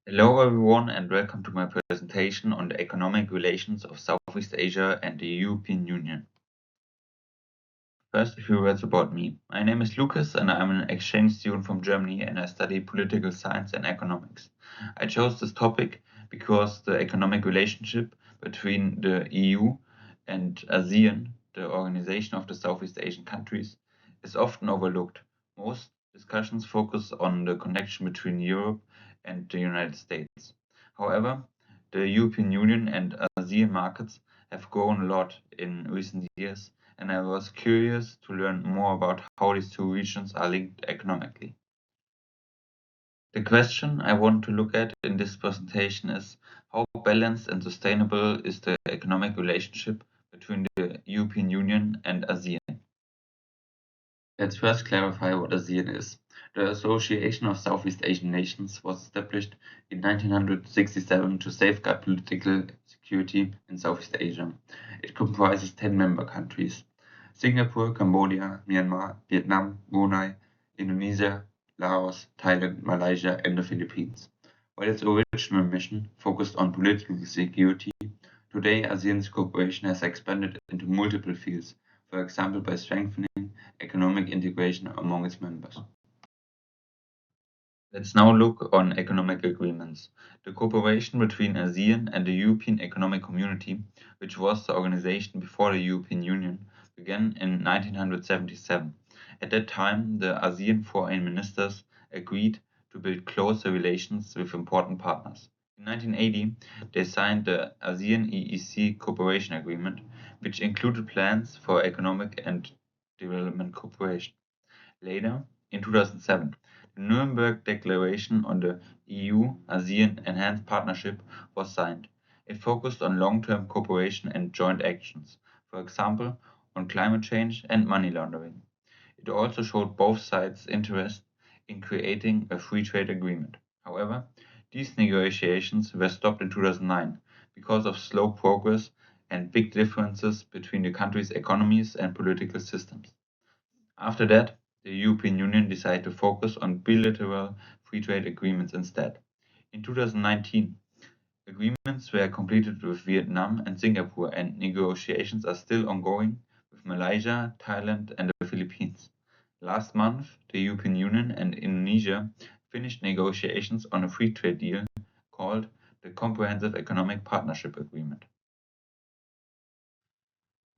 Hello everyone and welcome to my presentation on the economic relations of Southeast Asia and the European Union. First, a few words about me. My name is Lucas and I'm an exchange student from Germany and I study political science and economics. I chose this topic because the economic relationship between the EU and ASEAN, the Organization of the Southeast Asian Countries, is often overlooked. Most discussions focus on the connection between Europe and the United States. However, the European Union and ASEAN markets have grown a lot in recent years, and I was curious to learn more about how these two regions are linked economically. The question I want to look at in this presentation is how balanced and sustainable is the economic relationship between the European Union and ASEAN. Let's first clarify what ASEAN is. The Association of Southeast Asian Nations was established in 1967 to safeguard political security in Southeast Asia. It comprises 10 member countries: Singapore, Cambodia, Myanmar, Vietnam, Brunei, Indonesia, Laos, Thailand, Malaysia, and the Philippines. While its original mission focused on political security, today ASEAN's cooperation has expanded into multiple fields, for example by strengthening economic integration among its members. Let's now look on economic agreements. The cooperation between ASEAN and the European Economic Community, which was the organization before the European Union, began in 1977. At that time, the ASEAN foreign ministers agreed to build closer relations with important partners. In 1980, they signed the ASEAN EEC Cooperation Agreement, which included plans for economic and development cooperation. Later, in 2007, the Nuremberg Declaration on the EU-ASEAN Enhanced Partnership was signed. It focused on long-term cooperation and joint actions, for example, on climate change and money laundering. It also showed both sides' interest in creating a free trade agreement. However, these negotiations were stopped in 2009 because of slow progress and big differences between the countries' economies and political systems. After that, the European Union decided to focus on bilateral free trade agreements instead. In 2019, agreements were completed with Vietnam and Singapore, and negotiations are still ongoing with Malaysia, Thailand, and the Philippines. Last month, the European Union and Indonesia finished negotiations on a free trade deal called the Comprehensive Economic Partnership Agreement.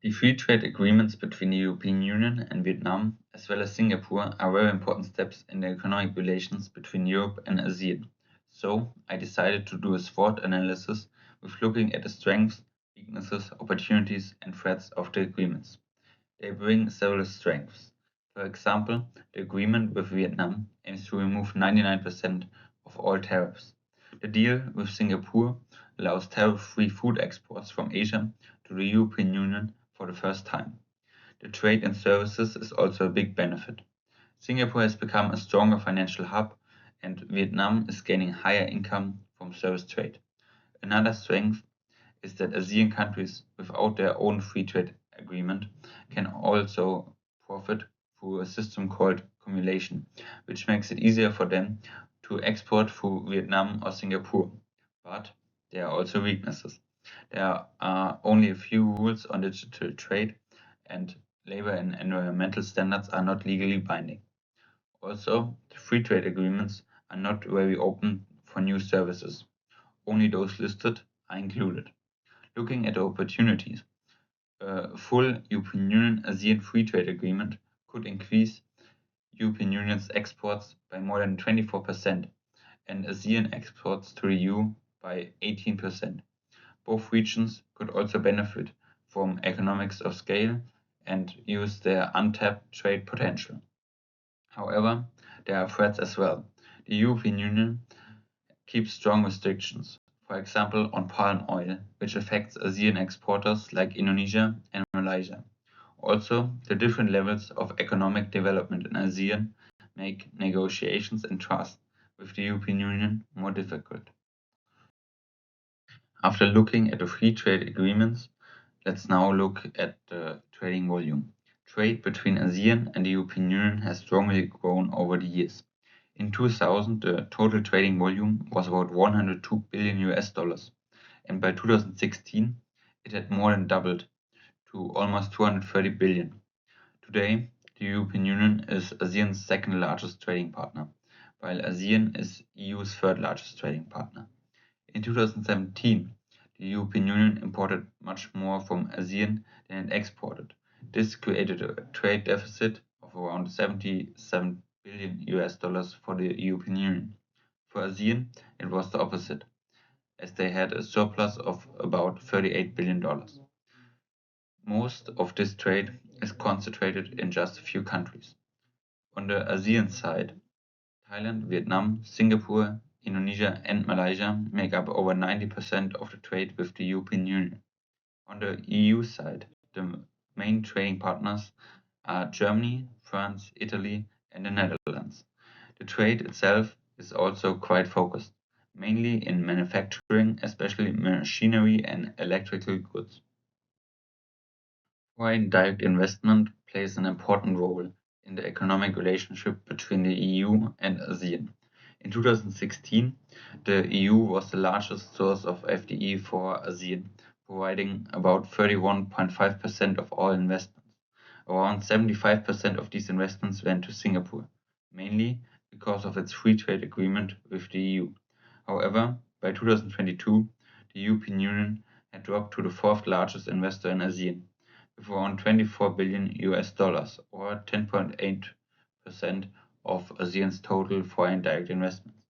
The free trade agreements between the European Union and Vietnam, as well as Singapore, are very important steps in the economic relations between Europe and ASEAN. So, I decided to do a SWOT analysis with looking at the strengths, weaknesses, opportunities, and threats of the agreements. They bring several strengths. For example, the agreement with Vietnam aims to remove 99% of all tariffs. The deal with Singapore allows tariff-free food exports from Asia to the European Union for the first time. The trade in services is also a big benefit. Singapore has become a stronger financial hub, and Vietnam is gaining higher income from service trade. Another strength is that ASEAN countries without their own free trade agreement can also profit through a system called cumulation, which makes it easier for them to export through Vietnam or Singapore. But there are also weaknesses. There are only a few rules on digital trade, and labor and environmental standards are not legally binding. Also, the free trade agreements are not very open for new services. Only those listed are included. Looking at the opportunities, a full European Union ASEAN free trade agreement could increase European Union's exports by more than 24% and ASEAN exports to the EU by 18%. Both regions could also benefit from economics of scale and use their untapped trade potential. However, there are threats as well. The European Union keeps strong restrictions, for example on palm oil, which affects ASEAN exporters like Indonesia and Malaysia. Also, the different levels of economic development in ASEAN make negotiations and trust with the European Union more difficult. After looking at the free trade agreements, let's now look at the trading volume. Trade between ASEAN and the European Union has strongly grown over the years. In 2000, the total trading volume was about 102 billion US dollars, and by 2016, it had more than doubled to almost 230 billion. Today, the European Union is ASEAN's second largest trading partner, while ASEAN is EU's third largest trading partner. In 2017, the European Union imported much more from ASEAN than it exported. This created a trade deficit of around 77 billion US dollars for the European Union. For ASEAN, it was the opposite, as they had a surplus of about 38 billion dollars. Most of this trade is concentrated in just a few countries. On the ASEAN side, Thailand, Vietnam, Singapore, Indonesia, and Malaysia make up over 90% of the trade with the European Union. On the EU side, the main trading partners are Germany, France, Italy, and the Netherlands. The trade itself is also quite focused, mainly in manufacturing, especially machinery and electrical goods. Foreign direct investment plays an important role in the economic relationship between the EU and ASEAN. In 2016, the EU was the largest source of FDI for ASEAN, providing about 31.5% of all investments. Around 75% of these investments went to Singapore, mainly because of its free trade agreement with the EU. However, by 2022, the European Union had dropped to the fourth largest investor in ASEAN, with around 24 billion US dollars, or 10.8% of ASEAN's total foreign direct investments.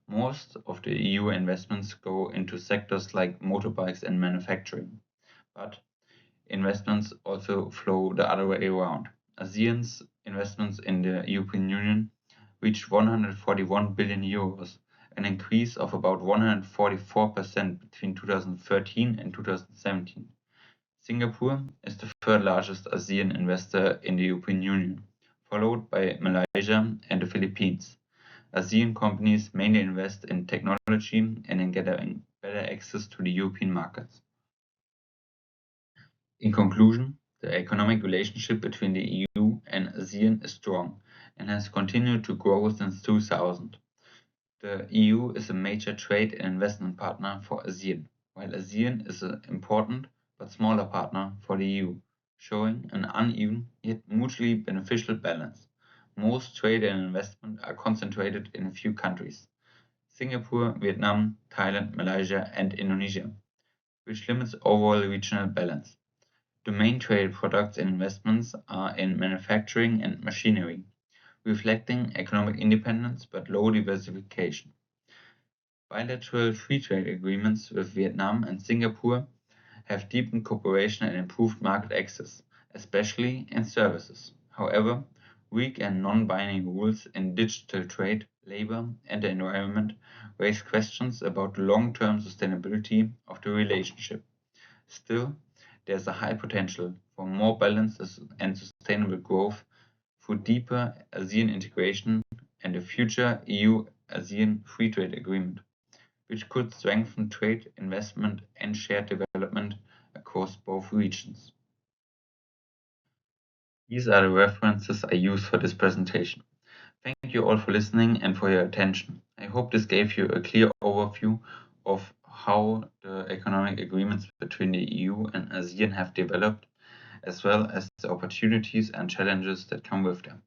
Most of the EU investments go into sectors like motorbikes and manufacturing, but investments also flow the other way around. ASEAN's investments in the European Union reached 141 billion euros, an increase of about 144% between 2013 and 2017. Singapore is the third largest ASEAN investor in the European Union, followed by Malaysia and the Philippines. ASEAN companies mainly invest in technology and in getting better access to the European markets. In conclusion, the economic relationship between the EU and ASEAN is strong and has continued to grow since 2000. The EU is a major trade and investment partner for ASEAN, while ASEAN is an important but smaller partner for the EU, showing an uneven yet mutually beneficial balance. Most trade and investment are concentrated in a few countries: Singapore, Vietnam, Thailand, Malaysia, and Indonesia, which limits overall regional balance. The main traded products and investments are in manufacturing and machinery, reflecting economic independence but low diversification. Bilateral free trade agreements with Vietnam and Singapore have deepened cooperation and improved market access, especially in services. However, weak and non-binding rules in digital trade, labor, and the environment raise questions about the long-term sustainability of the relationship. Still, there's a high potential for more balanced and sustainable growth through deeper ASEAN integration and a future EU-ASEAN free trade agreement, which could strengthen trade, investment, and shared development across both regions. These are the references I used for this presentation. Thank you all for listening and for your attention. I hope this gave you a clear overview of how the economic agreements between the EU and ASEAN have developed, as well as the opportunities and challenges that come with them.